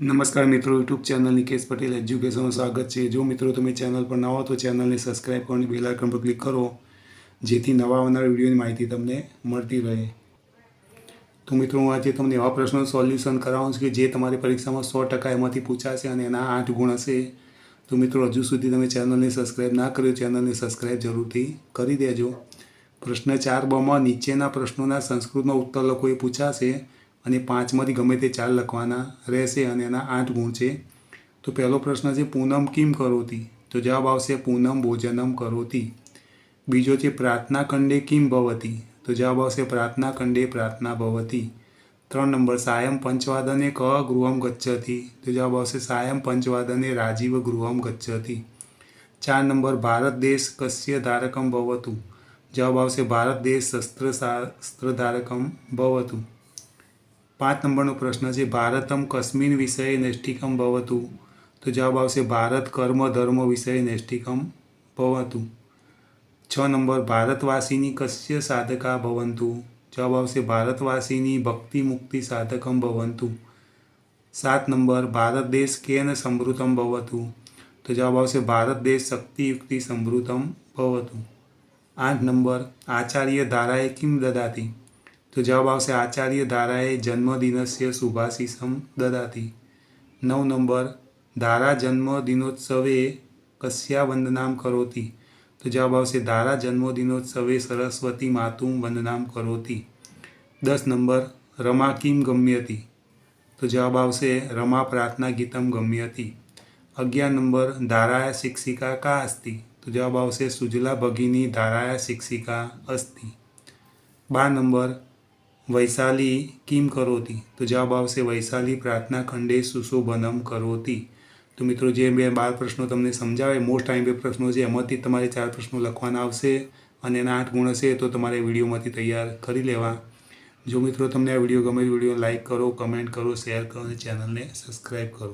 नमस्कार मित्रों, YouTube channel Nikesh Patel education में स्वागत है। जो मित्रों તમે चैनल पर नवा हो तो चैनल ने सब्सक्राइब कर बेल आइकन पर क्लिक करो, જેથી નવા આવનાર વિડીયોની માહિતી તમને મળતી રહે। તો મિત્રો, હું આજે તમને એવા પ્રશ્નોનું સોલ્યુશન કરાવું છું કે જે તમારી પરીક્ષામાં 100% એમાંથી પૂછાશે અને એના 8 ગુણ હશે। તો મિત્રો, હજુ સુધી તમે ચેનલને સબસ્ક્રાઇબ ના કર્યું, ચેનલને સબસ્ક્રાઇબ જરૂરથી કરી દેજો। પ્રશ્ન 4 નીચેના પ્રશ્નોના સંસ્કૃતનો ઉત્તર લખો એ પૂછાશે અને 5માંથી ગમે તે 4 લખવાના રહેશે અને એના 8 ગુણ છે। તો પહેલો પ્રશ્ન છે પૂનમ કિમ કરોતી, તો જવાબ આવશે પૂનમ ભોજનમ કરોતી। બીજો છે પ્રાર્થના ખંડે કિમ ભવતી, તો જવાબ આવશે પ્રાર્થના ખંડે પ્રાર્થના ભવતી। 3 નંબર સાયં પંચવાદને કહ ગૃહમ ગચ્છતિ, તો જવાબ આવશે સાયં પંચવાદને રાજીવ ગૃહમ ગચ્છતિ। 4 નંબર ભારત દેશ કસ્ય ધારકમ ભવતુ, જવાબ આવશે ભારત દેશ શસ્ત્ર ધારકમ ભવતુ। 5 નંબરનો પ્રશ્ન છે ભારતમ કસ્મિન વિષય નૈષ્ઠિકમ ભવતુ, તો જવાબ આવશે ભારત કર્મ ધર્મ વિષય નૈષ્ઠિકમ ભવતુ। 6 નંબર ભારતવાસીની કસ્ય સાધકા ભવંતુ, જવાબ આવશે ભારતવાસીની ભક્તિ મુક્તિ સાધકમ ભવંતુ। 7 નંબર ભારત દેશ કેન સમૃતમ ભવતુ, તો જવાબ આવશે ભારત દેશ શક્તિ યુક્તિ સમૃતમ ભવતુ। 8 નંબર આચાર્ય ધારાએ કિમ દદાતિ, તો જવાબ આવશે આચાર્ય ધારાએ જન્મદિનસ્ય શુભાશીષમ દદાતિ। 9 નંબર ધારા જન્મદિનોત્સવે કસ્યા વંદનામ કરોતિ, તો જવાબ આવશે ધારા જન્મદિનોત્સવે સરસ્વતી માતુમ વંદનામ કરોતિ। 10 નંબર રમા કિમ ગમ્યતિ, તો જવાબ આવશે રમા પ્રાર્થના ગીતમ ગમ્યતિ। 11 નંબર ધારાયા શિક્ષિકા કા અસ્તિ, તો જવાબ આવશે સુજલા ભગિની ધારાયા શિક્ષિકા અસ્તિ। 12 નંબર વૈશાલી કિમ કરોતિ, તો જવાબ આવશે વૈશાલી પ્રાર્થના ખંડે સુશોભનમ કરોતિ। તો મિત્રો, જે મેં 12 પ્રશ્નો તમને સમજાવે મોસ્ટ ટાઈમ પ્રશ્નો છે એમાંથી તમારે 4 પ્રશ્નો લખવાના આવશે અને એના 8 ગુણ હશે તો તમારે વિડીયોમાંથી તૈયાર કરી લેવા। જો મિત્રો તમને આ વિડીયો ગમે, વિડીયો લાઇક કરો, કમેન્ટ કરો, શેર કરો અને ચેનલને સબસ્ક્રાઈબ કરો।